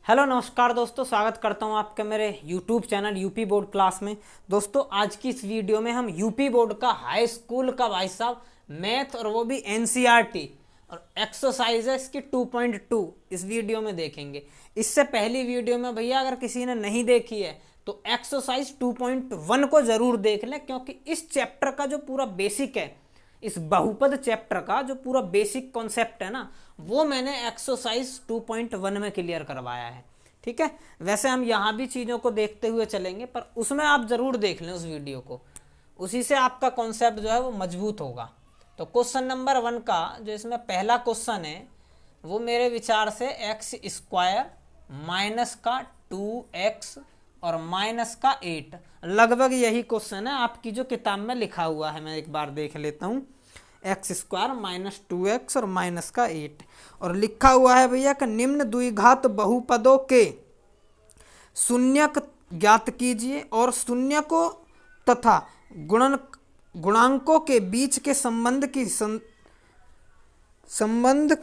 Hello नमस्कार दोस्तों, स्वागत करता हूं आपके मेरे YouTube channel UP board class में। दोस्तों आज की इस वीडियो में हम यूपी बोर्ड का हाई स्कूल का भाई साहब मैथ और वो भी एनसीईआरटी और एक्सरसाइजेस की 2.2 इस वीडियो में देखेंगे। इससे पहली वीडियो में भैया अगर किसी ने नहीं देखी है तो एक्सरसाइज 2.1 को ज़रूर देख लें, क्योंकि इस चैप्टर का जो पूरा बेसिक है, इस बहुपद चैप्टर का जो पूरा बेसिक कॉन्सेप्ट है ना, वो मैंने एक्सरसाइज 2.1 में क्लियर करवाया है। ठीक है, वैसे हम यहाँ भी चीज़ों को देखते हुए चलेंगे, पर उसमें आप ज़रूर देख लें उस वीडियो को, उसी से आपका कॉन्सेप्ट जो है वो मजबूत होगा। तो क्वेश्चन नंबर 1 का जो इसमें पहला क्वेश्चन है वो मेरे विचार से एक्स स्क्वायर माइनस का 2x और माइनस का 8, लगभग यही क्वेश्चन है आपकी जो किताब में लिखा हुआ है। मैं एक बार देख लेता हूँ। एक्स स्क्वायर माइनस 2x और माइनस का 8, और लिखा हुआ है भैया कि निम्न द्विघात बहुपदों के शून्यक ज्ञात कीजिए और शून्य को तथा गुणांकों के बीच के संबंध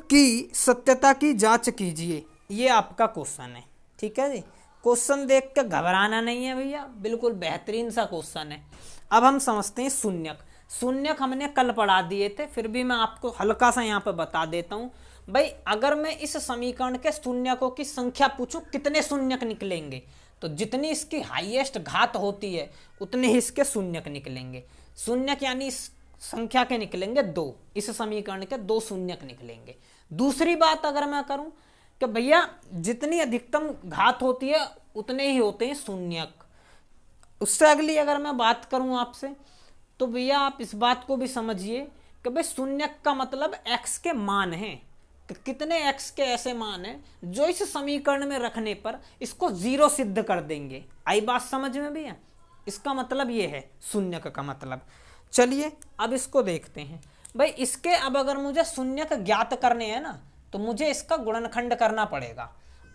की सत्यता की जांच कीजिए। ये आपका क्वेश्चन है। ठीक है जी, क्वेश्चन देख के घबराना नहीं है भैया, बिल्कुल बेहतरीन सा क्वेश्चन है। अब हम समझते हैं शून्यक। शून्यक हमने कल पढ़ा दिए थे, फिर भी मैं आपको हल्का सा यहाँ पे बता देता हूँ। भाई अगर मैं इस समीकरण के शून्यकों की संख्या पूछूं कितने शून्यक निकलेंगे, तो जितनी इसकी हाईएस्ट घात होती है उतने ही इसके शून्यक निकलेंगे। शून्यक यानी इस संख्या के निकलेंगे 2, इस समीकरण के 2 शून्यक निकलेंगे। दूसरी बात अगर मैं करूं कि भैया जितनी अधिकतम घात होती है उतने ही होते हैं शून्यक। उससे अगली अगर मैं बात करूं आपसे, तो भैया आप इस बात को भी समझिए कि भाई शून्यक का मतलब x के मान हैं, कि कितने x के ऐसे मान हैं जो इस समीकरण में रखने पर इसको 0 सिद्ध कर देंगे। आई बात समझ में भैया? इसका मतलब ये है शून्यक का मतलब। चलिए अब इसको देखते हैं। भाई इसके अब अगर मुझे शून्यक ज्ञात करने हैं ना, तो मुझे इसका गुणनखंड करना पड़ेगा,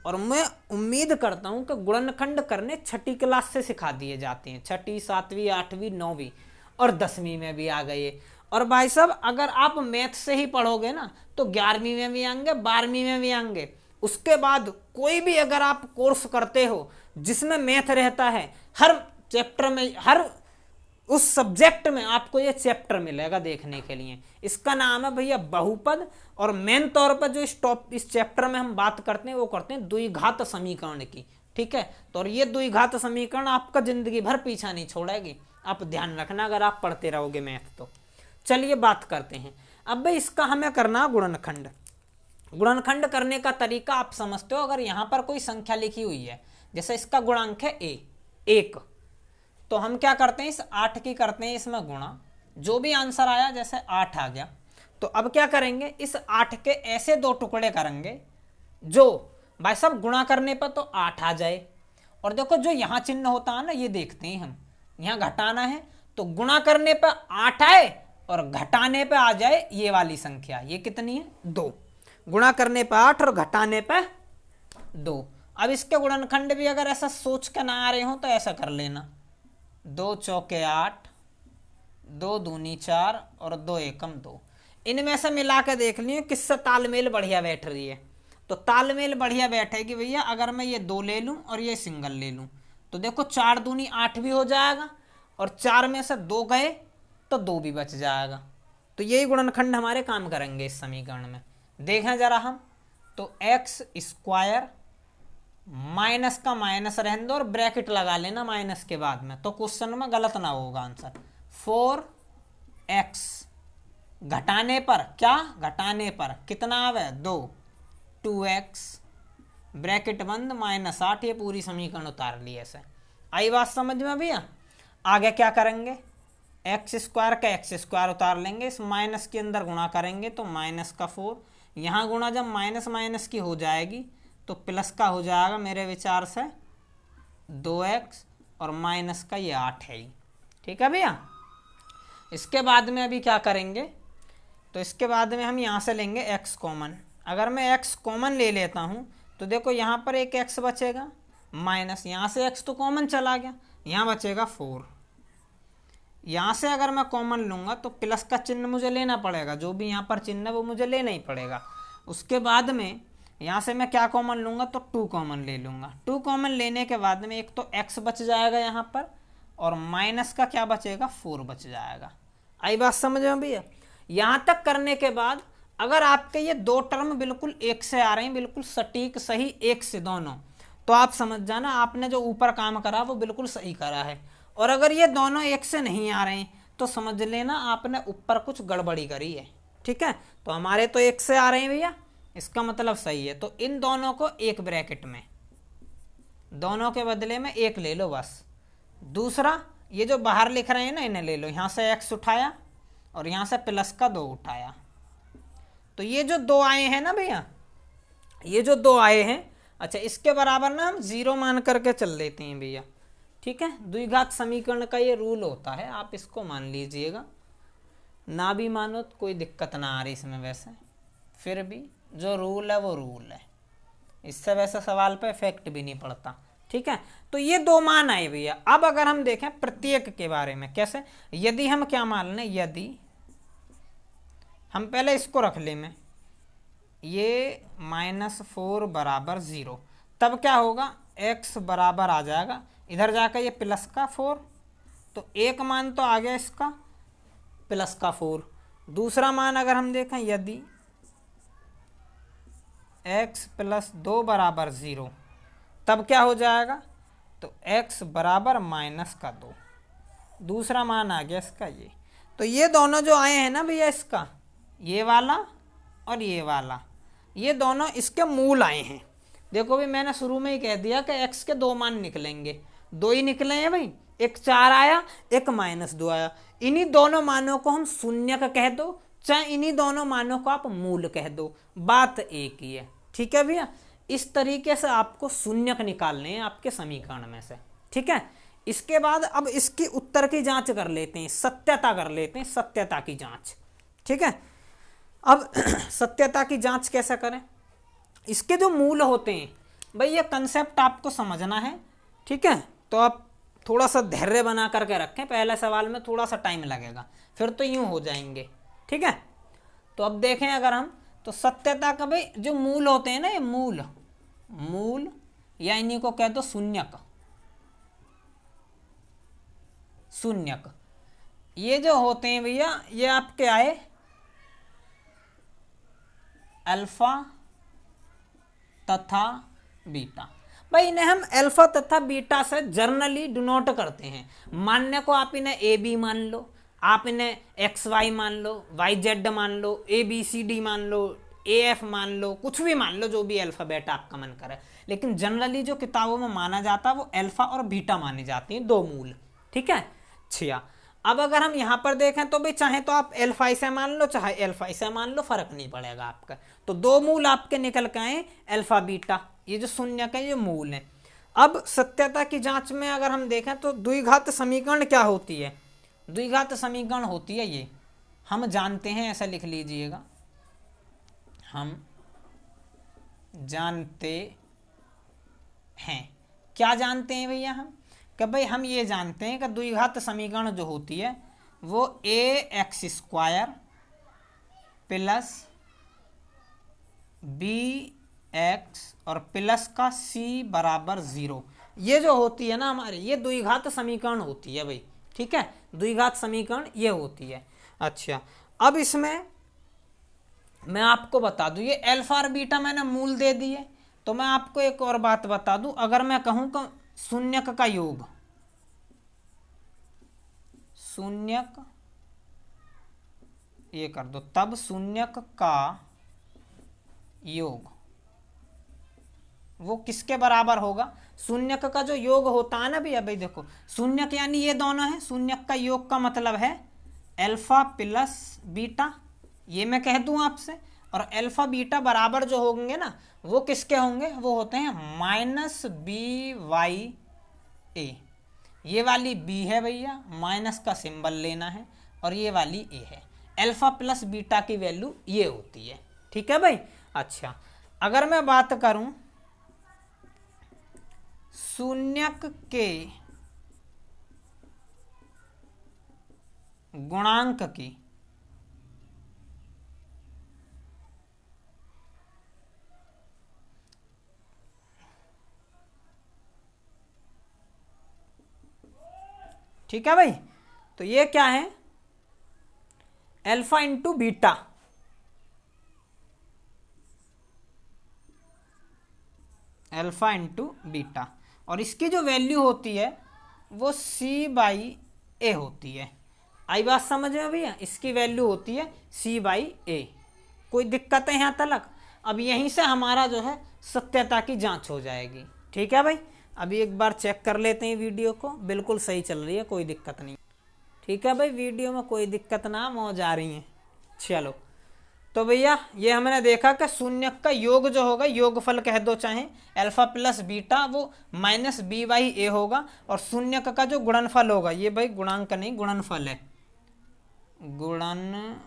और मैं उम्मीद करता हूं कि गुणनखंड करने छठी क्लास से सिखा दिए जाते हैं। छठी, 7वीं, 8वीं, 9वीं और 10वीं में भी आ गए। और भाई साहब अगर आप मैथ से ही पढ़ोगे ना तो 11वीं में भी आएंगे, 12वीं में भी आएंगे। उसके बाद कोई भी अगर आप कोर्स करते हो जिसमें मैथ रहता है, हर चैप्टर में, हर उस सब्जेक्ट में आपको ये चैप्टर मिलेगा देखने के लिए। इसका नाम है भैया बहुपद, और मेन तौर पर जो इस चैप्टर में हम बात करते हैं वो करते हैं द्विघात समीकरण की। ठीक है, तो और ये द्विघात समीकरण आपका जिंदगी भर पीछा नहीं छोड़ेगी, आप ध्यान रखना अगर आप पढ़ते रहोगे मैथ तो। चलिए बात करते हैं। अब भाई इसका हमें करना गुणनखंड। गुणनखंड करने का तरीका आप समझते हो। अगर यहाँ पर कोई संख्या लिखी हुई है, जैसे इसका गुणांक है a, 1, तो हम क्या करते हैं, इस 8 की करते हैं इसमें गुणा। जो भी आंसर आया, जैसे 8 आ गया, तो अब क्या करेंगे, इस 8 के ऐसे 2 टुकड़े करेंगे जो भाई साहब गुणा करने पर तो 8 आ जाए। और देखो जो यहाँ चिन्ह होता है ना, ये देखते हैं हम, यहाँ घटाना है तो गुणा करने पर 8 आए और घटाने पे आ जाए ये वाली संख्या। ये कितनी है, 2। गुणा करने पर 8 और घटाने पर 2। अब इसके गुणनखंड भी अगर ऐसा सोच के ना आ रहे हो तो ऐसा कर लेना, 2 चौके 8, 2 दूनी 4 और 2 एकम 2। इनमें से मिला के देख लियो किससे तालमेल बढ़िया बैठ रही है। तो तालमेल बढ़िया बैठेगी भैया अगर मैं ये 2 ले लूं और ये सिंगल ले लूं, तो देखो 4 दूनी 8 भी हो जाएगा, और 4 में से 2 गए तो 2 भी बच जाएगा। तो यही गुणनखंड हमारे काम करेंगे इस समीकरण में। देखें जरा हम, तो एक्स स्क्वायर माइनस का माइनस रहने दो और ब्रैकेट लगा लेना माइनस के बाद में, तो क्वेश्चन में गलत ना होगा आंसर। 4x घटाने पर, क्या घटाने पर कितना आवे, 2, 2x ब्रैकेट बंद माइनस 8। ये पूरी समीकरण उतार ली ऐसे। आई बात समझ में भैया? आगे क्या करेंगे, एक्स स्क्वायर का एक्स स्क्वायर उतार लेंगे, इस माइनस के अंदर गुणा करेंगे तो माइनस का 4। यहाँ गुणा जब माइनस माइनस की हो जाएगी तो प्लस का हो जाएगा मेरे विचार से 2x, और माइनस का ये 8 है ही। ठीक है भैया? इसके बाद में अभी क्या करेंगे, तो इसके बाद में हम यहाँ से लेंगे x कॉमन। अगर मैं x कॉमन ले लेता हूँ तो देखो यहाँ पर एक x बचेगा, माइनस यहाँ से x तो कॉमन चला गया, यहाँ बचेगा 4। यहाँ से अगर मैं कॉमन लूँगा तो प्लस का चिन्ह मुझे लेना पड़ेगा, जो भी यहाँ पर चिन्ह है वो मुझे लेना ही पड़ेगा। उसके बाद में यहाँ से मैं क्या कॉमन लूँगा, तो 2 कॉमन ले लूँगा। 2 कॉमन लेने के बाद में एक तो x बच जाएगा यहाँ पर, और माइनस का क्या बचेगा, 4 बच जाएगा। आई बात समझ में भैया। यहाँ तक करने के बाद अगर आपके ये दो टर्म बिल्कुल एक से आ रहे हैं, बिल्कुल सटीक सही एक से दोनों, तो आप समझ जाना आपने जो ऊपर काम करा वो बिल्कुल सही करा है। और अगर ये दोनों एक से नहीं आ रहे हैं तो समझ लेना आपने ऊपर कुछ गड़बड़ी करी है। ठीक है, तो हमारे तो एक से आ रहे हैं भैया, इसका मतलब सही है। तो इन दोनों को एक ब्रैकेट में, दोनों के बदले में एक ले लो बस। दूसरा ये जो बाहर लिख रहे हैं ना, इन्हें ले लो। यहाँ से x उठाया और यहाँ से प्लस का 2 उठाया, तो ये जो 2 आए हैं ना भैया, ये जो 2 आए हैं, अच्छा इसके बराबर ना हम 0 मान करके चल लेते हैं भैया। ठीक है, द्विघात समीकरण का ये रूल होता है, आप इसको मान लीजिएगा। ना भी मानो तो कोई दिक्कत ना आ रही इसमें, वैसे फिर भी जो रूल है वो रूल है, इससे वैसे सवाल पे इफेक्ट भी नहीं पड़ता। ठीक है, तो ये 2 मान आए भैया। अब अगर हम देखें प्रत्येक के बारे में, कैसे, यदि हम क्या मान लें, यदि हम पहले इसको रख लें में, ये -4 बराबर 0, तब क्या होगा, x बराबर आ जाएगा इधर जाकर ये प्लस का 4, तो एक मान तो आ गया इसका प्लस का 4। दूसरा मान अगर हम देखें, यदि x + 2 बराबर 0, तब क्या हो जाएगा, तो x बराबर -2। दूसरा मान आ गया इसका ये। तो ये दोनों जो आए हैं ना भैया, इसका ये वाला और ये वाला, ये दोनों इसके मूल आए हैं। देखो भी मैंने शुरू में ही कह दिया कि x के 2 मान निकलेंगे, 2 ही निकले हैं भाई, एक 4 आया, एक -2 आया। इन्हीं दोनों मानों को हम शून्यक कह दो, चाहे इन्हीं दोनों मानों को आप मूल कह दो, बात एक ही है। ठीक है भैया, इस तरीके से आपको शून्यक निकालने हैं आपके समीकरण में से। ठीक है, इसके बाद अब इसकी उत्तर की जांच कर लेते हैं, सत्यता कर लेते हैं, सत्यता की जांच। ठीक है, अब सत्यता की जांच कैसे करें, इसके जो मूल होते हैं भाई, ये कंसेप्ट आपको समझना है। ठीक है, तो आप थोड़ा सा धैर्य बना करके रखें, पहले सवाल में थोड़ा सा टाइम लगेगा, फिर तो यूं हो जाएंगे। ठीक है, तो अब देखें अगर हम, तो सत्यता का भाई जो मूल होते हैं ना, ये मूल या इन्हीं को कह दो शून्यक। ये जो होते हैं भैया, ये आपके आए अल्फा तथा बीटा। भाई इन्हें हम अल्फा तथा बीटा से जर्नली डिनोट करते हैं। मानने को आप इन्हें ए बी मान लो, आप इन्हें एक्स वाई मान लो, वाई जेड मान लो, ए बी सी डी मान लो, ए एफ मान लो, कुछ भी मान लो, जो भी अल्फाबेट आपका मन करे। लेकिन जनरली जो किताबों में माना जाता है वो अल्फा और बीटा मानी जाती हैं, 2 मूल। ठीक है, छिया। अब अगर हम यहाँ पर देखें तो भाई चाहे तो आप अल्फा इसे मान लो, चाहे अल्फा इसे मान लो, फर्क नहीं पड़ेगा आपका। तो 2 मूल आपके निकल के आए अल्फा बीटा, ये जो शून्य का ये मूल है। अब सत्यता की जांच में अगर हम देखें तो द्विघात समीकरण क्या होती है, द्विघात समीकरण होती है ये, हम जानते हैं, ऐसा लिख लीजिएगा, हम जानते हैं। क्या जानते हैं भैया हम, कि भाई हम ये जानते हैं कि द्विघात समीकरण जो होती है वो ax² प्लस bx और प्लस का c बराबर 0, ये जो होती है ना हमारी, ये द्विघात समीकरण होती है भाई। ठीक है, द्विघात समीकरण ये होती है। अच्छा, अब इसमें मैं आपको बता दूं, ये अल्फा और बीटा मैंने मूल दे दिए, तो मैं आपको एक और बात बता दूं, अगर मैं कहूं कि शून्यक का योग, शून्यक ये कर दो, तब शून्यक का योग वो किसके बराबर होगा, शून्यक का जो योग होता है ना भैया, भाई देखो शून्यक यानी ये दोनों है, शून्यक का योग का मतलब है अल्फा प्लस बीटा, ये मैं कह दूं आपसे। और अल्फा बीटा बराबर जो होंगे ना, वो किसके होंगे, वो होते हैं -by/a। ये वाली b है भैया, माइनस का सिंबल लेना है, और ये वाली a है। अल्फा प्लस बीटा की वैल्यू ये होती है। ठीक है भाई। अच्छा, अगर मैं बात करूं शून्यक के गुणांक की, ठीक है भाई। तो ये क्या है, alpha into beta, alpha into beta, और इसकी जो वैल्यू होती है वो सी बाई ए होती है। आई बात समझ में भैया, इसकी वैल्यू होती है सी बाई ए। कोई दिक्कत है यहाँ तक? अब यहीं से हमारा जो है सत्यता की जांच हो जाएगी। ठीक है भाई, अभी एक बार चेक कर लेते हैं वीडियो को, बिल्कुल सही चल रही है, कोई दिक्कत नहीं। ठीक है भाई, वीडियो में कोई दिक्कत ना मौज आ रही है। चलो तो भैया ये हमने देखा कि शून्य का योग जो होगा, योगफल कह दो चाहे, अल्फा प्लस बीटा वो माइनस बी बाई ए होगा, और शून्य का जो गुणनफल होगा, ये भाई गुणांक नहीं गुणनफल है, गुणनफल।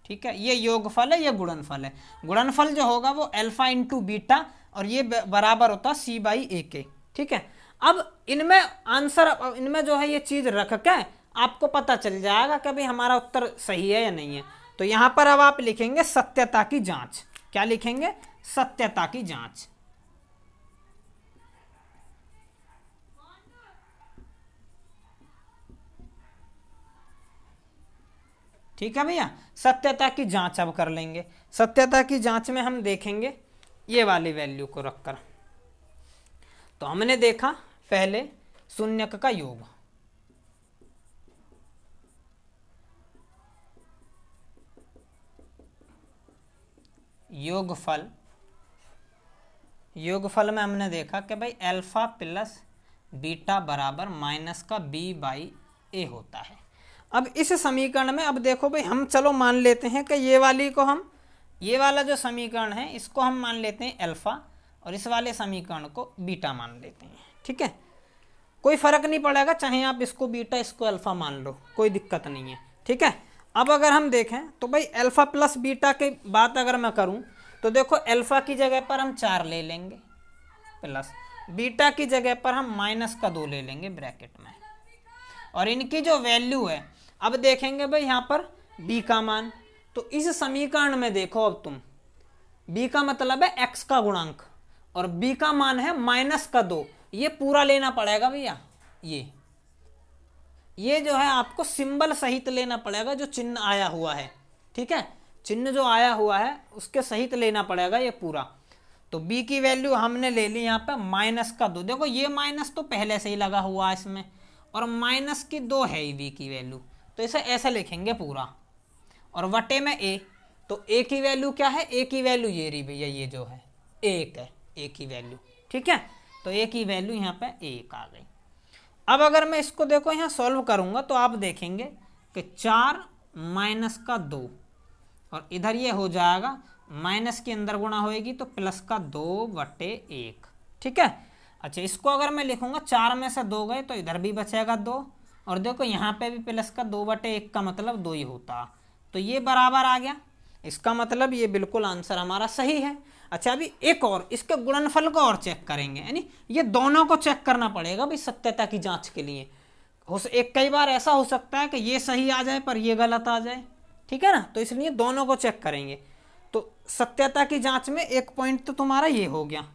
ठीक है, ये योगफल है, ये गुणनफल है। गुणनफल जो होगा वो अल्फा इंटू बीटा, और ये बराबर होता है सी बाई ए के। ठीक है, अब इनमें आंसर, इनमें जो है ये चीज रख के आपको पता चल जाएगा कि भाई हमारा उत्तर सही है या नहीं है। तो यहां पर अब आप लिखेंगे सत्यता की जांच। क्या लिखेंगे? सत्यता की जांच। ठीक है भैया, सत्यता की जांच अब कर लेंगे। सत्यता की जांच में हम देखेंगे ये वाली वैल्यू को रखकर। तो हमने देखा पहले शून्यक का योग, योगफल, योगफल में हमने देखा कि भाई अल्फा प्लस बीटा बराबर माइनस का बी बाई ए होता है। अब इस समीकरण में अब देखो भाई, हम चलो मान लेते हैं कि ये वाली को हम, ये वाला जो समीकरण है इसको हम मान लेते हैं अल्फा, और इस वाले समीकरण को बीटा मान लेते हैं। ठीक है, कोई फर्क नहीं पड़ेगा, चाहे आप इसको बीटा इसको अल्फा मान लो, कोई दिक्कत नहीं है। ठीक है, अब अगर हम देखें तो भाई अल्फा प्लस बीटा की बात अगर मैं करूं तो देखो अल्फा की जगह पर हम 4 ले लेंगे, प्लस बीटा की जगह पर हम माइनस का 2 ले लेंगे ब्रैकेट में, और इनकी जो वैल्यू है अब देखेंगे भाई यहाँ पर b का मान। तो इस समीकरण में देखो अब तुम, b का मतलब है x का गुणांक, और b का मान है माइनस का 2, ये पूरा लेना पड़ेगा भैया। ये जो है आपको सिंबल सहित लेना पड़ेगा, जो चिन्ह आया हुआ है। ठीक है, चिन्ह जो आया हुआ है उसके सहित लेना पड़ेगा ये पूरा। तो b की वैल्यू हमने ले ली यहाँ पे माइनस का 2, देखो ये माइनस तो पहले से ही लगा हुआ है इसमें, और माइनस की 2 है b की वैल्यू, तो इसे ऐसे लिखेंगे पूरा, और वटे में a। तो a की वैल्यू क्या है? a की वैल्यू ये रही भैया, ये जो है 1 है a की वैल्यू। ठीक है, तो a की वैल्यू यहाँ पे 1 आ गई। अब अगर मैं इसको देखो यहाँ सॉल्व करूंगा तो आप देखेंगे कि 4 माइनस का 2, और इधर ये हो जाएगा माइनस के अंदर गुणा होएगी तो प्लस का 2/1। ठीक है, अच्छा इसको अगर मैं लिखूंगा 4 में से 2 गए तो इधर भी बचेगा 2, और देखो यहाँ पे भी प्लस का 2/1 का मतलब 2 ही होता, तो ये बराबर आ गया। इसका मतलब ये बिल्कुल आंसर हमारा सही है। अच्छा अभी एक और, इसके गुणनफल को और चेक करेंगे, यानी ये दोनों को चेक करना पड़ेगा भाई सत्यता की जांच के लिए। एक कई बार ऐसा हो सकता है कि ये सही आ जाए पर ये गलत आ जाए। ठीक है ना, तो इसलिए दोनों को चेक करेंगे। तो सत्यता की जांच में एक पॉइंट तो तुम्हारा ये हो गया।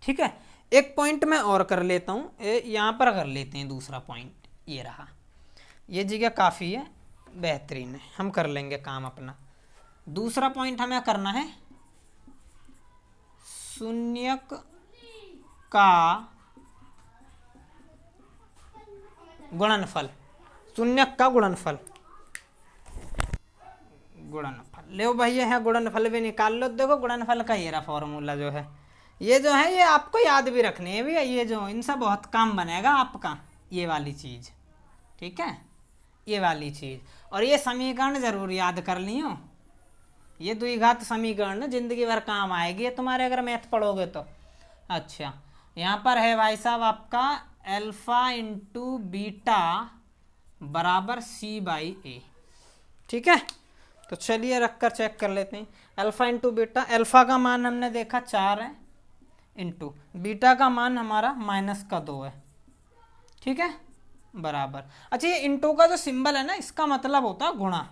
ठीक है, एक पॉइंट मैं और कर लेता हूँ, यहाँ पर कर लेते हैं दूसरा पॉइंट, ये रहा, ये जगह काफ़ी है, बेहतरीन है, हम कर लेंगे काम अपना। दूसरा पॉइंट हमें करना है शून्यक का गुणनफल, शून्यक का गुणनफल, ले भैया है गुणनफल भी निकाल लो। देखो गुणनफल का ये रहा फॉर्मूला जो है, ये जो है ये आपको याद भी रखनी है भैया, ये जो इनसे बहुत काम बनेगा आपका, ये वाली चीज़। ठीक है, ये वाली चीज़, और ये समीकरण जरूर याद कर लियो, ये द्विघात समीकरण जिंदगी भर काम आएगी ये तुम्हारे अगर मैथ पढ़ोगे तो। अच्छा यहाँ पर है भाई साहब आपका अल्फा इंटू बीटा बराबर सी बाई ए। ठीक है, तो चलिए रखकर चेक कर लेते हैं। अल्फा इंटू बीटा, अल्फा का मान हमने देखा 4 है, इंटू बीटा का मान हमारा माइनस का 2 है। ठीक है, बराबर। अच्छा ये इंटू का जो सिंबल है ना, इसका मतलब होता है गुणा,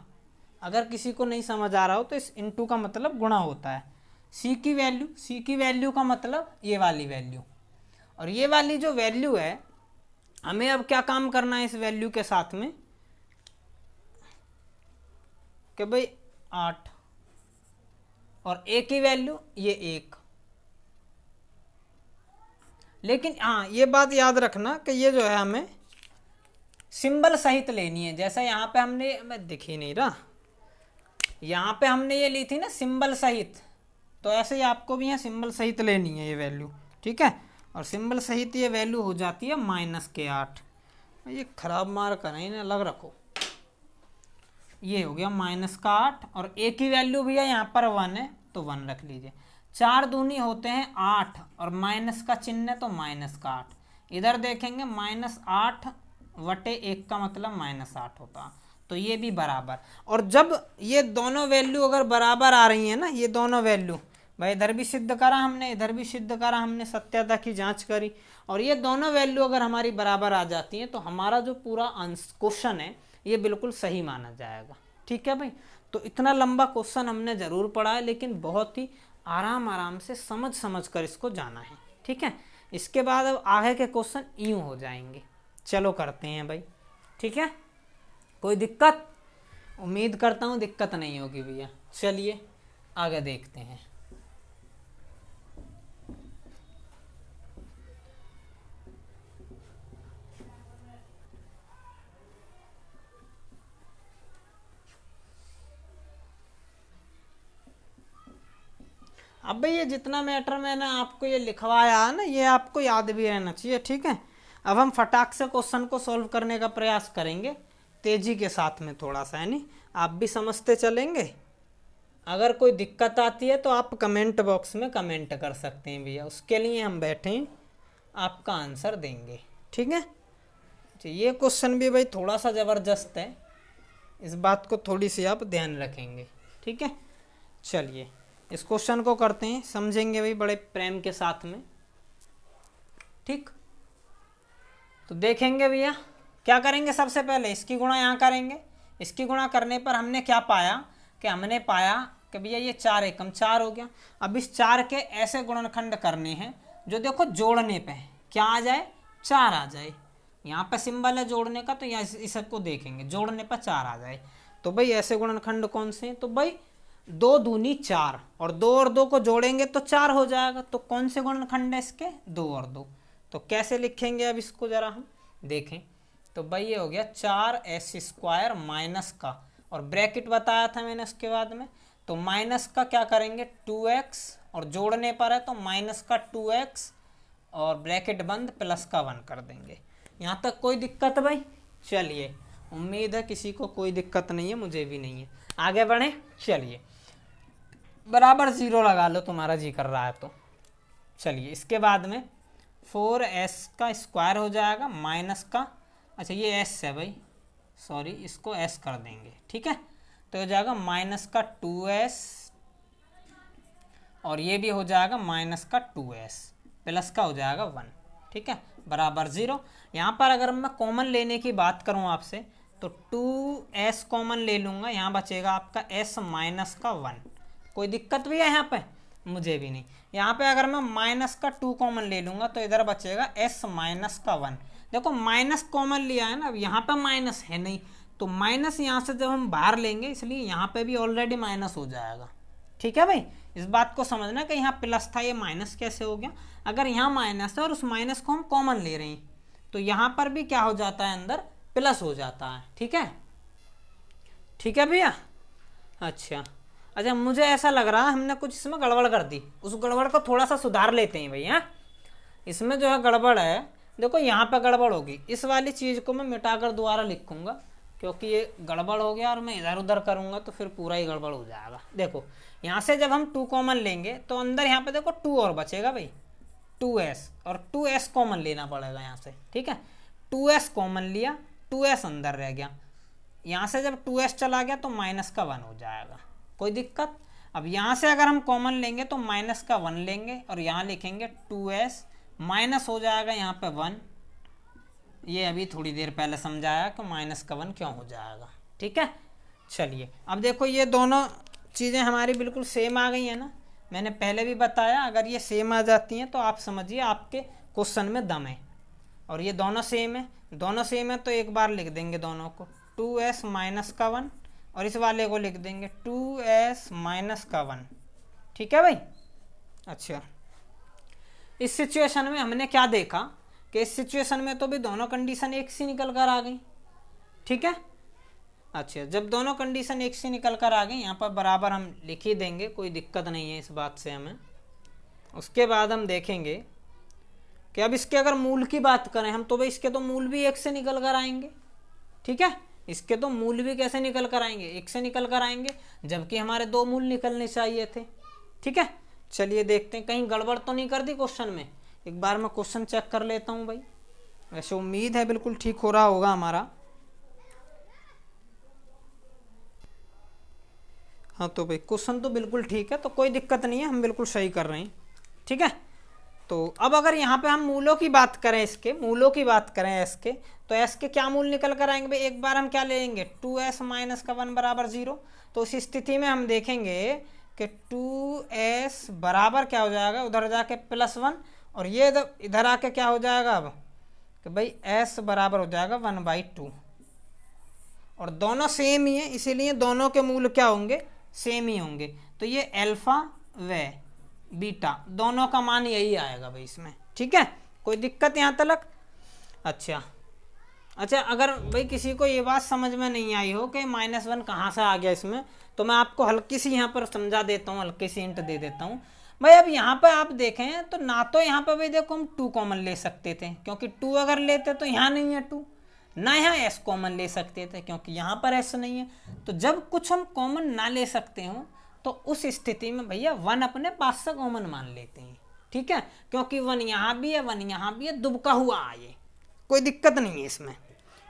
अगर किसी को नहीं समझ आ रहा हो तो इस इंटू का मतलब गुणा होता है। सी की वैल्यू, सी की वैल्यू का मतलब ये वाली वैल्यू, और ये वाली जो वैल्यू है हमें अब क्या काम करना है इस वैल्यू के साथ में कि भाई 8 और ए की वैल्यू ये 1। लेकिन हाँ ये बात याद रखना कि ये जो है हमें सिंबल सहित लेनी है। जैसा यहाँ पे हमने, मैं दिख ही नहीं रहा, यहाँ पे हमने ये ली थी ना सिंबल सहित, तो ऐसे ही आपको भी यहाँ सिंबल सहित लेनी है ये वैल्यू, ठीक है। और सिंबल सहित ये वैल्यू हो जाती है -8। ये खराब मार्क है, इन्हें अलग रखो। ये हो गया -8 और ए की वैल्यू भी है यहाँ पर 1 है तो 1 रख लीजिए। 4 दूनी होते हैं 8 और माइनस का चिन्ह है तो -8। इधर देखेंगे -8 बटे 1 का मतलब -8 होता, तो ये भी बराबर। और जब ये दोनों वैल्यू अगर बराबर आ रही है ना, ये दोनों वैल्यू, भाई इधर भी सिद्ध करा हमने, इधर भी सिद्ध करा हमने, सत्यता की जांच करी, और ये दोनों वैल्यू अगर हमारी बराबर आ जाती हैं तो हमारा जो पूरा क्वेश्चन है ये बिल्कुल सही माना जाएगा, ठीक है भाई। तो इतना लंबा क्वेश्चन हमने ज़रूर पढ़ा है, लेकिन बहुत ही आराम से समझ कर इसको जाना है, ठीक है। इसके बाद अब आगे के क्वेश्चन यूँ हो जाएंगे। चलो करते हैं भाई, ठीक है। कोई दिक्कत? उम्मीद करता हूँ दिक्कत नहीं होगी भैया। चलिए आगे देखते हैं। अब भाई ये जितना मैटर मैंने आपको ये लिखवाया है ना, ये आपको याद भी रहना चाहिए, ठीक है। अब हम फटाक से क्वेश्चन को सॉल्व करने का प्रयास करेंगे, तेजी के साथ में थोड़ा सा, है नहीं, आप भी समझते चलेंगे। अगर कोई दिक्कत आती है तो आप कमेंट बॉक्स में कमेंट कर सकते हैं भैया, उसके लिए हम बैठे हैं, आपका आंसर देंगे, ठीक है। ये क्वेश्चन भी भाई थोड़ा सा ज़बरदस्त है, इस बात को थोड़ी सी आप ध्यान रखेंगे, ठीक है। चलिए इस क्वेश्चन को करते हैं, समझेंगे भाई बड़े प्रेम के साथ में, ठीक। तो देखेंगे भैया क्या करेंगे, सबसे पहले इसकी गुणा यहाँ करेंगे। इसकी गुणा करने पर हमने क्या पाया कि हमने पाया कि भैया ये 4 एकम 4 हो गया। अब इस 4 के ऐसे गुणनखंड करने हैं जो देखो जोड़ने पे क्या आ जाए, 4 आ जाए। यहाँ पे सिंबल है जोड़ने का, तो यहाँ इसको देखेंगे जोड़ने पर 4 आ जाए। तो भाई ऐसे गुणनखंड कौन से हैं, तो भाई 2 दूनी 4 और 2 और 2 को जोड़ेंगे तो 4 हो जाएगा। तो कौन से गुणनखंड है इसके, 2 और 2। तो कैसे लिखेंगे अब इसको जरा हम देखें। तो भाई ये हो गया 4s² माइनस का, और ब्रैकेट बताया था मैंने उसके बाद में, तो माइनस का क्या करेंगे 2x, और जोड़ने पर है तो माइनस का 2x और ब्रैकेट बंद प्लस का 1 कर देंगे। यहाँ तक कोई दिक्कत भाई? चलिए उम्मीद है किसी को कोई दिक्कत नहीं है, मुझे भी नहीं है। आगे बढ़े, चलिए बराबर 0 लगा लो, तुम्हारा जी कर रहा है तो। चलिए इसके बाद में 4s² हो जाएगा माइनस का, अच्छा ये s है भाई, सॉरी इसको s कर देंगे, ठीक है। तो हो जाएगा माइनस का 2s और ये भी हो जाएगा माइनस का 2s, प्लस का हो जाएगा 1, ठीक है, बराबर 0। यहाँ पर अगर मैं कॉमन लेने की बात करूँ आपसे तो 2s कॉमन ले लूँगा, यहाँ बचेगा आपका s माइनस का 1। कोई दिक्कत भी है यहाँ पे? मुझे भी नहीं। यहाँ पे अगर मैं माइनस का 2 कॉमन ले लूँगा तो इधर बचेगा s माइनस का 1। देखो माइनस कॉमन लिया है ना, अब यहाँ पे माइनस है नहीं, तो माइनस यहाँ से जब हम बाहर लेंगे इसलिए यहाँ पे भी ऑलरेडी माइनस हो जाएगा, ठीक है भाई। इस बात को समझना कि यहाँ प्लस था, ये माइनस कैसे हो गया। अगर यहाँ माइनस है और उस माइनस को हम कॉमन ले रहे हैं तो यहाँ पर भी क्या हो जाता है, अंदर प्लस हो जाता है, ठीक है, ठीक है भैया। अच्छा मुझे ऐसा लग रहा है हमने कुछ इसमें गड़बड़ कर दी, उस गड़बड़ को थोड़ा सा सुधार लेते हैं भैया। इसमें जो है गड़बड़ है, देखो यहाँ पे गड़बड़ होगी, इस वाली चीज़ को मैं मिटाकर दोबारा लिखूँगा क्योंकि ये गड़बड़ हो गया और मैं इधर उधर करूँगा तो फिर पूरा ही गड़बड़ हो जाएगा। देखो यहाँ से जब हम 2 कॉमन लेंगे तो अंदर यहाँ पे देखो 2 और बचेगा भाई, 2s, और 2s कॉमन लेना पड़ेगा यहाँ से, ठीक है। 2s कॉमन लिया, 2s अंदर रह गया, यहाँ से जब 2s चला गया तो माइनस का 1 हो जाएगा। कोई दिक्कत? अब यहाँ से अगर हम कॉमन लेंगे तो माइनस का 1 लेंगे और यहाँ लिखेंगे 2s, माइनस हो जाएगा यहाँ पे 1। ये अभी थोड़ी देर पहले समझाया कि माइनस का 1 क्यों हो जाएगा, ठीक है। चलिए अब देखो ये दोनों चीज़ें हमारी बिल्कुल सेम आ गई है ना, मैंने पहले भी बताया अगर ये सेम आ जाती हैं तो आप समझिए आपके क्वेश्चन में दम है, और ये दोनों सेम है, दोनों सेम है तो एक बार लिख देंगे दोनों को 2s माइनस का 1, और इस वाले को लिख देंगे 2s माइनस का 1। ठीक है भाई। अच्छा, इस सिचुएशन में हमने क्या देखा कि इस सिचुएशन में तो भी दोनों कंडीशन एक सी निकल कर आ गई। ठीक है। अच्छा, जब दोनों कंडीशन एक से निकल कर आ गई, यहाँ पर बराबर हम लिख ही देंगे, कोई दिक्कत नहीं है इस बात से हमें। उसके बाद हम देखेंगे कि अब इसके अगर मूल की बात करें हम, तो भाई इसके तो मूल भी एक से निकल कर आएंगे। ठीक है, इसके तो मूल भी कैसे निकल कर आएंगे, एक से निकल कर आएंगे, जबकि हमारे दो मूल निकलने चाहिए थे। ठीक है, चलिए देखते हैं कहीं गड़बड़ तो नहीं कर दी क्वेश्चन में। एक बार मैं क्वेश्चन चेक कर लेता हूँ भाई। वैसे उम्मीद है बिल्कुल ठीक हो रहा होगा हमारा। हाँ, तो भाई क्वेश्चन तो बिल्कुल ठीक है, तो कोई दिक्कत नहीं है, हम बिल्कुल सही कर रहे हैं। ठीक है, तो अब अगर यहाँ पे हम मूलों की बात करें, इसके मूलों की बात करें एस के, तो एस के क्या मूल निकल कर आएंगे भाई। एक बार हम क्या ले लेंगे 2s माइनस का 1 बराबर 0। तो उस स्थिति में हम देखेंगे कि 2s बराबर क्या हो जाएगा, उधर जाके +1, और ये इधर आके क्या हो जाएगा अब कि भाई s बराबर हो जाएगा 1/2, और दोनों सेम ही है, इसीलिए दोनों के मूल क्या होंगे, सेम ही होंगे। तो ये अल्फा व बीटा दोनों का मान यही आएगा भाई इसमें। ठीक है, कोई दिक्कत यहाँ तक। अच्छा, अगर भाई किसी को ये बात समझ में नहीं आई हो कि -1 कहाँ से आ गया इसमें, तो मैं आपको हल्की सी यहाँ पर समझा देता हूँ, हल्की सी हिंट दे देता हूँ भाई। अब यहाँ पर आप देखें तो ना तो यहाँ पर भाई देखो हम 2 कॉमन ले सकते थे, क्योंकि 2 अगर लेते तो यहाँ नहीं है 2, ना यहाँ s कॉमन ले सकते थे क्योंकि यहाँ पर s नहीं है। तो जब कुछ हम कॉमन ना ले सकते हो तो उस स्थिति में भैया 1 अपने पास से कॉमन मान लेते हैं। ठीक है, क्योंकि 1 यहाँ भी है, 1 यहाँ भी है, दुबका हुआ आए, कोई दिक्कत नहीं है इसमें।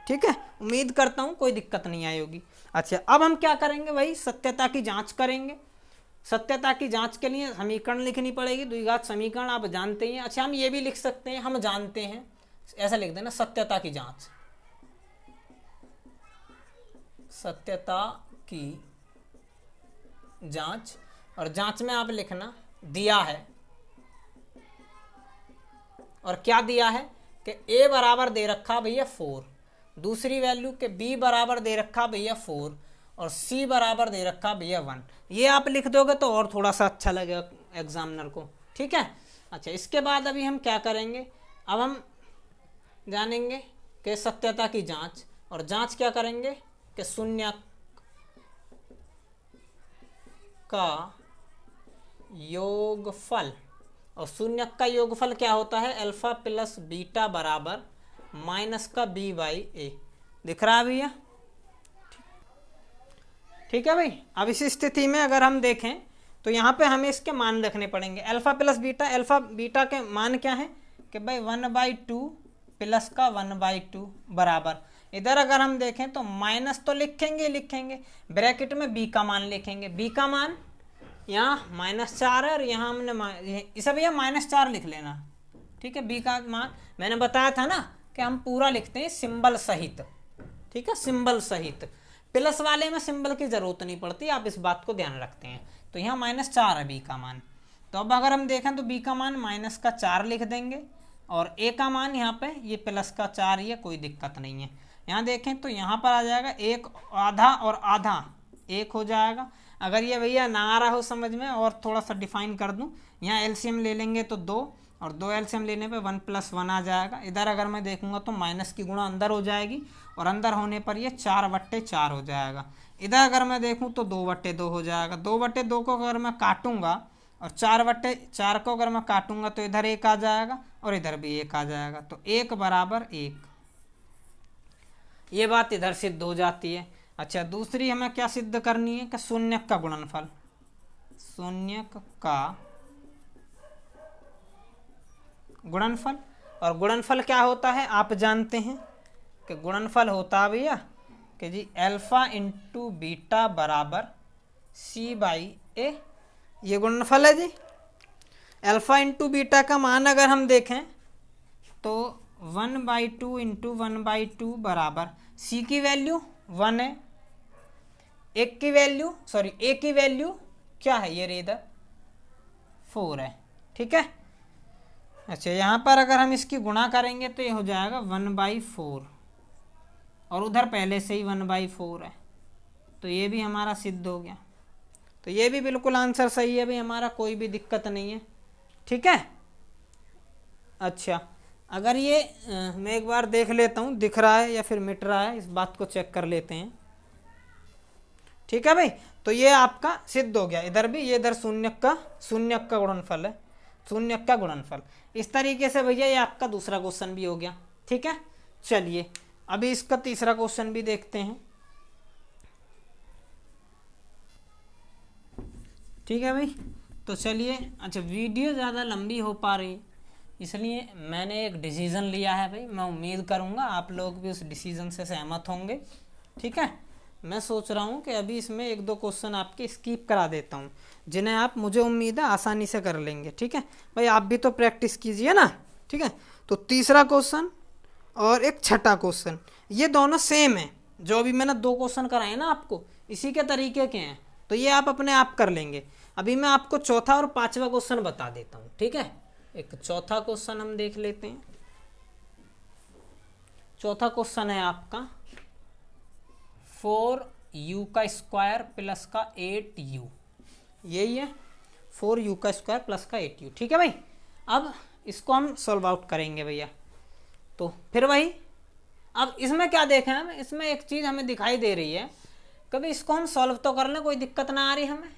ठीक है, उम्मीद करता हूँ कोई दिक्कत नहीं आई होगी। अच्छा, अब हम क्या करेंगे भाई, सत्यता की जांच करेंगे। सत्यता की जांच के लिए समीकरण लिखनी पड़ेगी, द्विघात समीकरण आप जानते ही हैं। अच्छा, हम ये भी लिख सकते हैं, हम जानते हैं, ऐसा लिख देना सत्यता की जांच, सत्यता की जांच। और जांच में आप लिखना दिया है, और क्या दिया है कि a बराबर दे रखा भैया 4, दूसरी वैल्यू के b बराबर दे रखा भैया 4, और c बराबर दे रखा भैया 1। ये आप लिख दोगे तो और थोड़ा सा अच्छा लगेगा एग्जामिनर को। ठीक है। अच्छा, इसके बाद अभी हम क्या करेंगे, अब हम जानेंगे कि सत्यता की जांच, और जांच क्या करेंगे कि शून्य का योगफल, और शून्य का योगफल क्या होता है, अल्फा प्लस बीटा बराबर माइनस का b/a। दिख रहा है भैया। ठीक है भाई। अब इस स्थिति में अगर हम देखें तो यहाँ पे हमें इसके मान रखने पड़ेंगे, alpha plus beta. Alpha beta के मान क्या है कि भाई 1/2 प्लस का 1/2 बराबर, इधर अगर हम देखें तो माइनस तो लिखेंगे, ब्रैकेट में b का मान लिखेंगे। b का मान यहाँ -4 है, और यहाँ हमने इसे भैया -4 लिख लेना। ठीक है, b का मान मैंने बताया था ना कि हम पूरा लिखते हैं सिंबल सहित। ठीक है, सिंबल सहित, प्लस वाले में सिंबल की जरूरत नहीं पड़ती, आप इस बात को ध्यान रखते हैं। तो यहाँ -4 है b का मान। तो अब अगर हम देखें तो b का मान -4 लिख देंगे, और a का मान यहाँ पे ये +4 ही है, कोई दिक्कत नहीं है। यहाँ देखें तो यहाँ पर आ जाएगा 1 आधा और आधा 1 हो जाएगा। अगर ये भैया ना आ रहा हो समझ में, और थोड़ा सा डिफाइन कर दूं, यहाँ एलसीएम ले लेंगे तो 2, और 2 एलसीएम लेने पे 1 + 1 आ जाएगा। इधर अगर मैं देखूंगा तो माइनस की गुणा अंदर हो जाएगी, और अंदर होने पर ये 4/4 हो जाएगा। इधर अगर मैं देखूं तो 2/2 हो जाएगा। 2/2 को अगर मैं काटूंगा, और 4/4 को अगर मैं काटूंगा तो इधर 1 आ जाएगा, और इधर भी 1 आ जाएगा। तो 1 = 1, ये बात इधर सिद्ध हो जाती है। अच्छा, दूसरी हमें क्या सिद्ध करनी है कि शून्यक का गुणनफल, शून्यक का गुणनफल। और गुणनफल क्या होता है आप जानते हैं कि गुणनफल होता है भैया कि जी अल्फा इंटू बीटा बराबर c/a, ये गुणनफल है जी। अल्फा इंटू बीटा का मान अगर हम देखें तो 1/2 इंटू 1/2 बराबर c की वैल्यू 1 है, a की वैल्यू क्या है, ये इधर 4 है। ठीक है, अच्छा, यहाँ पर अगर हम इसकी गुणा करेंगे तो ये हो जाएगा 1/4, और उधर पहले से ही 1/4 है, तो ये भी हमारा सिद्ध हो गया। तो ये भी बिल्कुल आंसर सही है भाई हमारा, कोई भी दिक्कत नहीं है। ठीक है। अच्छा, अगर ये मैं एक बार देख लेता हूँ दिख रहा है या फिर मिट रहा है, इस बात को चेक कर लेते हैं। ठीक है भाई, तो ये आपका सिद्ध हो गया। इधर भी ये इधर शून्यक का गुणनफल है, शून्यक का गुणनफल। इस तरीके से भैया ये आपका दूसरा क्वेश्चन भी हो गया। ठीक है, चलिए अभी इसका तीसरा क्वेश्चन भी देखते हैं। ठीक है भाई, तो चलिए। अच्छा, वीडियो ज़्यादा लंबी हो पा रही इसलिए मैंने एक डिसीज़न लिया है भाई, मैं उम्मीद करूँगा आप लोग भी उस डिसीज़न से सहमत होंगे। ठीक है, मैं सोच रहा हूँ कि अभी इसमें 1-2 क्वेश्चन आपके स्किप करा देता हूँ, जिन्हें आप, मुझे उम्मीद है, आसानी से कर लेंगे। ठीक है भाई, आप भी तो प्रैक्टिस कीजिए ना। ठीक है, तो तीसरा क्वेश्चन और एक छठा क्वेश्चन, ये दोनों सेम है। जो अभी मैंने 2 क्वेश्चन कराए ना आपको, इसी के तरीके के हैं, तो ये आप अपने आप कर लेंगे। अभी मैं आपको चौथा और पांचवा क्वेश्चन बता देता हूँ। ठीक है, एक चौथा क्वेश्चन हम देख लेते हैं। चौथा क्वेश्चन है आपका 4u² प्लस का 8u, यही है 4u² प्लस का 8u। ठीक है भाई, अब इसको हम सॉल्व आउट करेंगे भैया। तो फिर वही, अब इसमें क्या देखें हम, इसमें एक चीज़ हमें दिखाई दे रही है, कभी इसको हम सॉल्व तो कर लें, कोई दिक्कत ना आ रही हमें।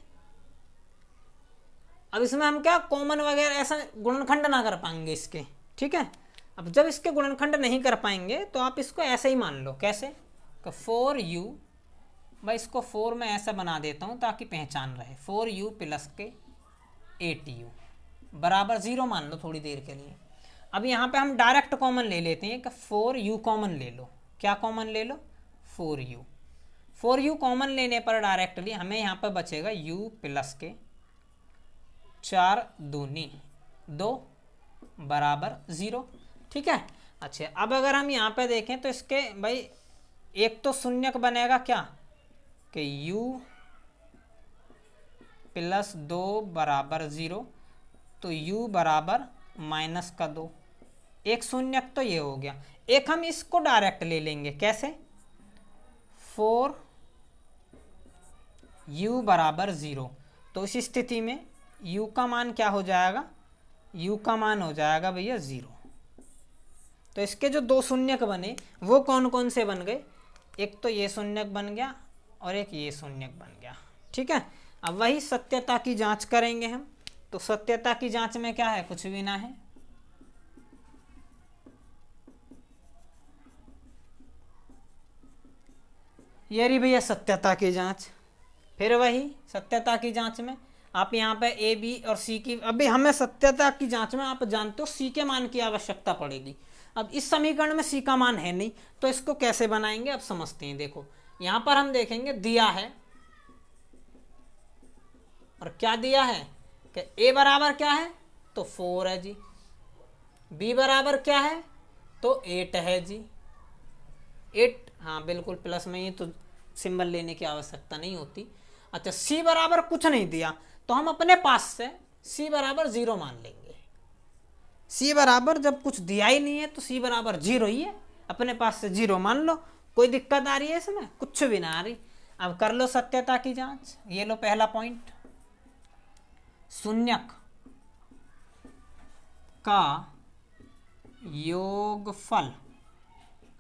अब इसमें हम क्या कॉमन वगैरह ऐसा गुणनखंड ना कर पाएंगे इसके। ठीक है, अब जब इसके गुणनखंड नहीं कर पाएंगे तो आप इसको ऐसे ही मान लो। कैसे? 4u, भाई इसको 4 में ऐसा बना देता हूँ ताकि पहचान रहे, 4u प्लस के 8u बराबर 0 मान लो थोड़ी देर के लिए। अब यहाँ पे हम डायरेक्ट कॉमन ले लेते हैं कि 4u कॉमन ले लो। क्या कॉमन ले लो? 4u। 4u कॉमन लेने पर डायरेक्टली हमें यहाँ पर बचेगा u प्लस के 4 दूनी 2 बराबर 0। ठीक है। अच्छा, अब अगर हम यहाँ पे देखें तो इसके भाई एक तो शून्यक बनेगा क्या कि u प्लस 2 बराबर 0, तो u बराबर माइनस का 2। एक शून्यक तो ये हो गया। एक हम इसको डायरेक्ट ले लेंगे। कैसे? 4u बराबर 0, तो इस स्थिति में u का मान क्या हो जाएगा? u का मान हो जाएगा भैया 0। तो इसके जो 2 शून्यक बने वो कौन कौन से बन गए? एक तो ये शून्यक बन गया और एक ये शून्यक बन गया। ठीक है, अब वही सत्यता की जांच करेंगे हम। तो सत्यता की जांच में क्या है? कुछ भी ना है। ये रही भैया सत्यता की जांच। फिर वही सत्यता की जांच में आप यहाँ पे ए बी और सी की, अभी हमें सत्यता की जांच में आप जानते हो सी के मान की आवश्यकता पड़ेगी। अब इस समीकरण में सी का मान है नहीं, तो इसको कैसे बनाएंगे अब समझते हैं। देखो यहाँ पर हम देखेंगे दिया है, और क्या दिया है कि ए बराबर क्या है? तो 4 है जी। बी बराबर क्या है? तो 8 है जी। 8, हाँ बिल्कुल प्लस में ही, तो सिंबल लेने की आवश्यकता नहीं होती। अच्छा, सी बराबर कुछ नहीं दिया तो हम अपने पास से सी बराबर 0 मान लेंगे। सी बराबर जब कुछ दिया ही नहीं है तो सी बराबर 0 ही है, अपने पास से 0 मान लो। कोई दिक्कत आ रही है इसमें? कुछ भी ना आ रही। अब कर लो सत्यता की जांच। ये लो पहला पॉइंट, शून्यक का योगफल।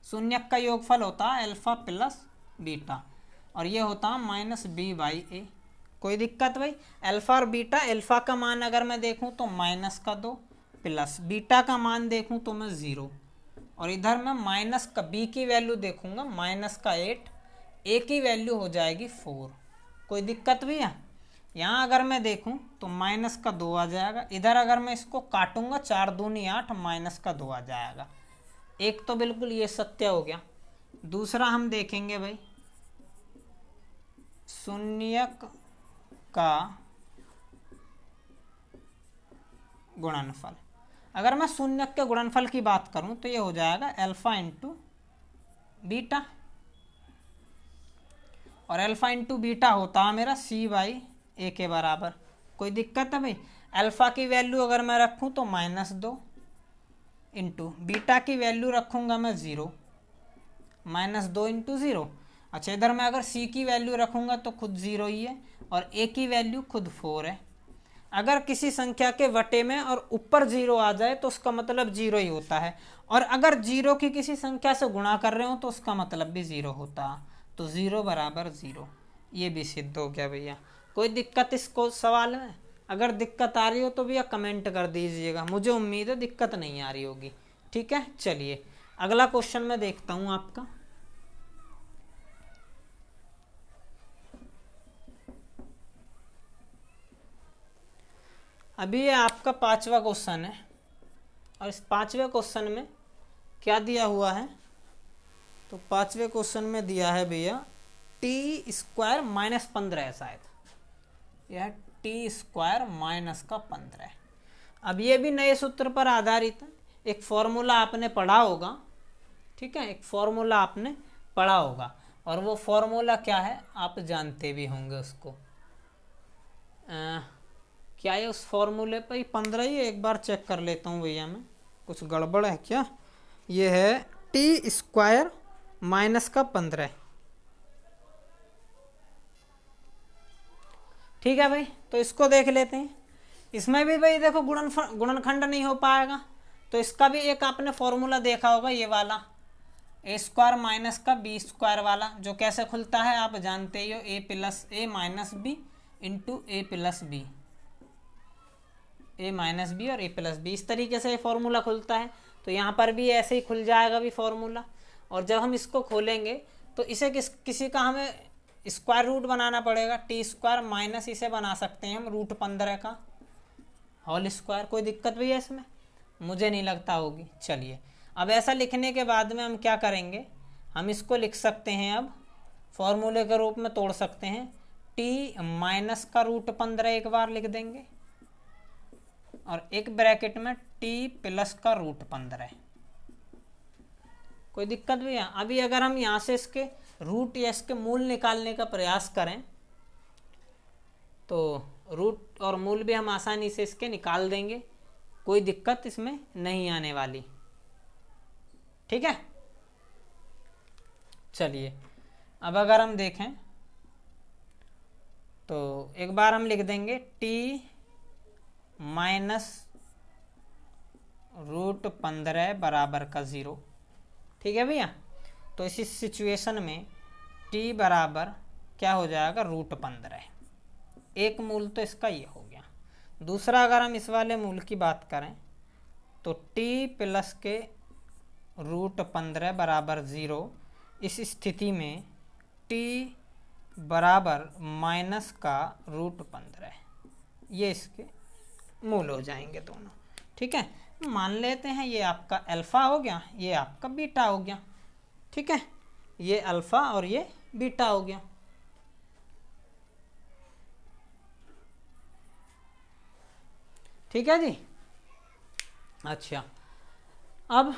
शून्यक का योगफल होता है अल्फा प्लस बीटा, और ये होता है माइनस बी बाई ए। कोई दिक्कत भाई? अल्फा और बीटा, अल्फा का मान अगर मैं देखूं तो माइनस का 2, प्लस बीटा का मान देखूं तो मैं 0, और इधर मैं माइनस का बी की वैल्यू देखूंगा माइनस का 8, ए की वैल्यू हो जाएगी 4। कोई दिक्कत भैया? यहाँ अगर मैं देखूं तो माइनस का 2 आ जाएगा। इधर अगर मैं इसको काटूंगा 4 दूनी 8, माइनस का 2 आ जाएगा। एक तो बिल्कुल ये सत्य हो गया। दूसरा हम देखेंगे भाई शून्यक का गुणनफल। अगर मैं शून्यक के गुणनफल की बात करूं तो ये हो जाएगा अल्फा इंटू बीटा, और अल्फा इंटू बीटा होता है मेरा सी बाई ए के बराबर। कोई दिक्कत है भाई? अल्फा की वैल्यू अगर मैं रखूं तो -2, इंटू बीटा की वैल्यू रखूँगा मैं 0, -2 इंटू 0। अच्छा, इधर मैं अगर सी की वैल्यू रखूँगा तो खुद 0 ही है और ए की वैल्यू खुद 4 है। अगर किसी संख्या के वटे में और ऊपर 0 आ जाए तो उसका मतलब 0 ही होता है, और अगर 0 की किसी संख्या से गुणा कर रहे हो तो उसका मतलब भी 0 होता। तो 0 बराबर 0, ये भी सिद्ध हो गया भैया। कोई दिक्कत इसको सवाल में? अगर दिक्कत आ रही हो तो भैया कमेंट कर दीजिएगा, मुझे उम्मीद है दिक्कत नहीं आ रही होगी। ठीक है, चलिए अगला क्वेश्चन मैं देखता हूँ आपका। अभी ये आपका 5वां क्वेश्चन है, और इस 5वें क्वेश्चन में क्या दिया हुआ है? तो 5वें क्वेश्चन में दिया है भैया टी स्क्वायर -15 है शायद, यह टी स्क्वायर -15। अब ये भी नए सूत्र पर आधारित है। एक फॉर्मूला आपने पढ़ा होगा, ठीक है, एक फॉर्मूला आपने पढ़ा होगा, और वो फॉर्मूला क्या है आप जानते भी होंगे उसको। क्या है उस फॉर्मूले पर? 15 ही एक बार चेक कर लेता हूँ भैया, मैं कुछ गड़बड़ है क्या? ये है टी स्क्वायर -15। ठीक है भाई, तो इसको देख लेते हैं। इसमें भी भाई देखो गुणनखंड नहीं हो पाएगा, तो इसका भी एक आपने फॉर्मूला देखा होगा, ये वाला ए स्क्वायर माइनस का बी स्क्वायर वाला, जो कैसे खुलता है आप जानते ही हो, ए प्लस ए माइनस बी इंटू ए प्लस बी, ए माइनस बी और ए प्लस बी, इस तरीके से ये फॉर्मूला खुलता है। तो यहाँ पर भी ऐसे ही खुल जाएगा भी फॉर्मूला, और जब हम इसको खोलेंगे तो इसे किसी का हमें स्क्वायर रूट बनाना पड़ेगा। टी स्क्वायर माइनस इसे बना सकते हैं हम √15 का होल स्क्वायर। कोई दिक्कत भी है इसमें? मुझे नहीं लगता होगी। चलिए, अब ऐसा लिखने के बाद में हम क्या करेंगे, हम इसको लिख सकते हैं, अब फॉर्मूले के रूप में तोड़ सकते हैं। टी माइनस का √15 एक बार लिख देंगे, और एक ब्रैकेट में टी प्लस का √15। कोई दिक्कत भी है? अभी अगर हम यहाँ से इसके रूट या इसके मूल निकालने का प्रयास करें तो रूट और मूल भी हम आसानी से इसके निकाल देंगे, कोई दिक्कत इसमें नहीं आने वाली। ठीक है, चलिए अब अगर हम देखें तो एक बार हम लिख देंगे टी माइनस √15 बराबर का 0। ठीक है भैया, तो इसी सिचुएशन में t बराबर क्या हो जाएगा, √15। एक मूल तो इसका ये हो गया। दूसरा अगर हम इस वाले मूल की बात करें तो t प्लस के √15 बराबर 0। इस स्थिति में t बराबर माइनस का √15, ये इसके मूल हो जाएंगे दोनों। ठीक है, मान लेते हैं ये आपका अल्फ़ा हो गया, ये आपका बीटा हो गया। ठीक है, ये अल्फ़ा और ये बीटा हो गया। ठीक है जी। अच्छा, अब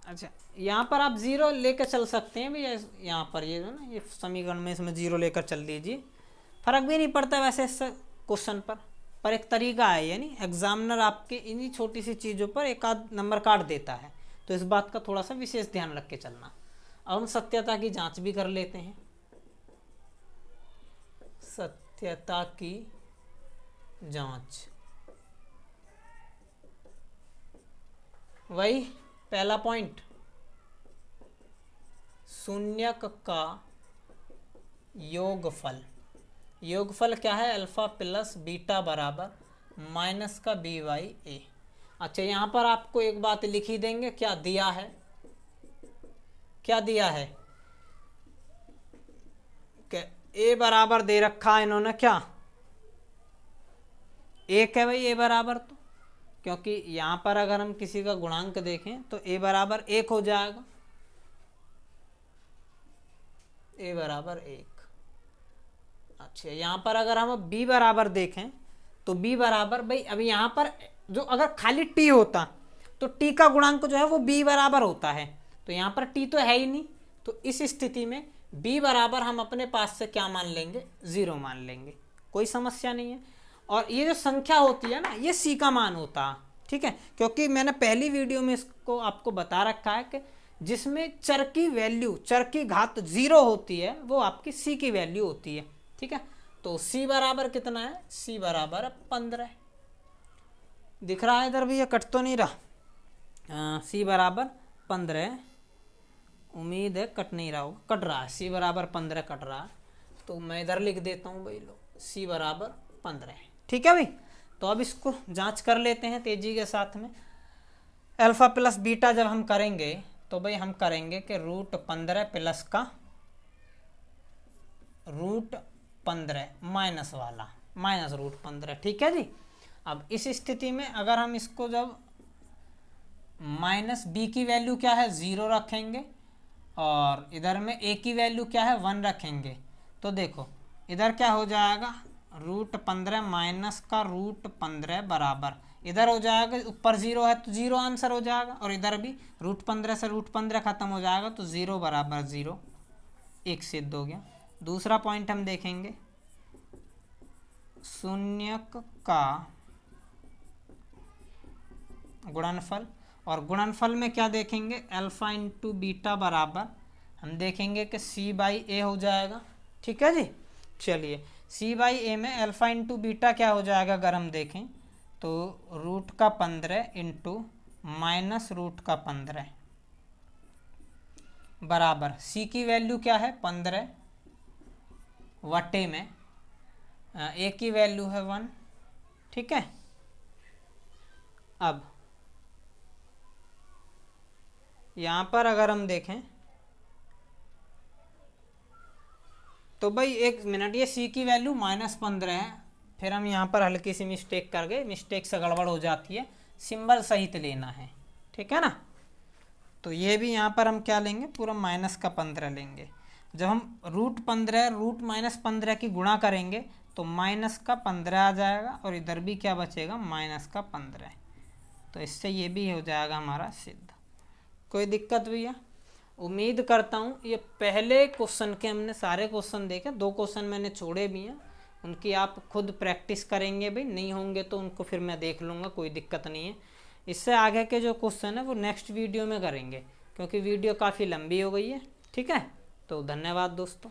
अच्छा यहाँ पर आप 0 लेकर चल सकते हैं भैया, यहाँ पर ये जो ना ये समीकरण में इसमें 0 लेकर चल दीजिए, फर्क भी नहीं पड़ता वैसे इस क्वेश्चन पर एक तरीका है, यानी एग्जामिनर आपके इन्हीं छोटी सी चीज़ों पर एक आध नंबर काट देता है, तो इस बात का थोड़ा सा विशेष ध्यान रख के चलना। अब हम सत्यता की जांच भी कर लेते हैं। सत्यता की जांच, वही पहला पॉइंट, शून्यक का योगफल। योगफल क्या है, अल्फा प्लस बीटा बराबर माइनस का b/a। अच्छा, यहाँ पर आपको एक बात लिख ही देंगे, क्या दिया है, क्या दिया है कि a बराबर दे रखा है इन्होंने, क्या 1 है भाई a बराबर, तो क्योंकि यहाँ पर अगर हम किसी का गुणांक देखें तो a बराबर 1 हो जाएगा, a बराबर 1। अच्छा, यहाँ पर अगर हम b बराबर देखें तो b बराबर भाई, अभी यहाँ पर जो अगर खाली t होता तो t का गुणांक जो है वो b बराबर होता है, तो यहाँ पर t तो है ही नहीं, तो इस स्थिति में b बराबर हम अपने पास से क्या मान लेंगे, 0 मान लेंगे, कोई समस्या नहीं है। और ये जो संख्या होती है ना, ये c का मान होता, ठीक है, क्योंकि मैंने पहली वीडियो में इसको आपको बता रखा है कि जिसमें चर की वैल्यू, चर की घात 0 होती है, वो आपकी सी की वैल्यू होती है। ठीक है, तो सी बराबर कितना है, सी बराबर 15 दिख रहा है इधर भैया, कट तो नहीं रहा। सी बराबर 15, उम्मीद है कट नहीं रहा होगा, कट रहा है, सी बराबर 15 कट रहा है, तो मैं इधर लिख देता हूँ भाई, लो सी बराबर 15। ठीक है भाई, तो अब इसको जांच कर लेते हैं तेजी के साथ में। अल्फा प्लस बीटा जब हम करेंगे तो भाई हम करेंगे कि √15 प्लस का √15 माइनस वाला, माइनस √15। ठीक है जी, अब इस स्थिति में अगर हम इसको जब माइनस बी की वैल्यू क्या है 0 रखेंगे और इधर में ए की वैल्यू क्या है 1 रखेंगे, तो देखो इधर क्या हो जाएगा, √15 माइनस का √15 बराबर, इधर हो जाएगा ऊपर 0 है तो 0 आंसर हो जाएगा, और इधर भी √15 से √15 खत्म हो जाएगा तो 0 बराबर 0, एक सिद्ध हो गया। दूसरा पॉइंट हम देखेंगे, शून्यक का गुणनफल, और गुणनफल में क्या देखेंगे, अल्फा इंटू बीटा बराबर हम देखेंगे कि C/A हो जाएगा। ठीक है जी, चलिए C/A में अल्फा इंटू बीटा क्या हो जाएगा अगर हम देखें तो √15 इंटू माइनस √15 बराबर, C की वैल्यू क्या है 15 वटे में A की वैल्यू है 1। ठीक है, अब यहाँ पर अगर हम देखें तो भाई एक मिनट, ये C की वैल्यू -15 है, फिर हम यहाँ पर हल्की सी मिस्टेक कर गए, मिस्टेक से गड़बड़ हो जाती है, सिंबल सहित लेना है। ठीक है ना, तो ये भी यहाँ पर हम क्या लेंगे, पूरा -15 लेंगे। जब हम √15 √-15 की गुणा करेंगे तो -15 आ जाएगा, और इधर भी क्या बचेगा -15, तो इससे ये भी हो जाएगा हमारा सिद्ध। कोई दिक्कत भैया? उम्मीद करता हूँ ये पहले क्वेश्चन के हमने सारे क्वेश्चन देखे, 2 क्वेश्चन मैंने छोड़े भी हैं, उनकी आप खुद प्रैक्टिस करेंगे भाई, नहीं होंगे तो उनको फिर मैं देख लूँगा, कोई दिक्कत नहीं है। इससे आगे के जो क्वेश्चन है वो नेक्स्ट वीडियो में करेंगे, क्योंकि वीडियो काफ़ी लंबी हो गई है। ठीक है, तो धन्यवाद दोस्तों।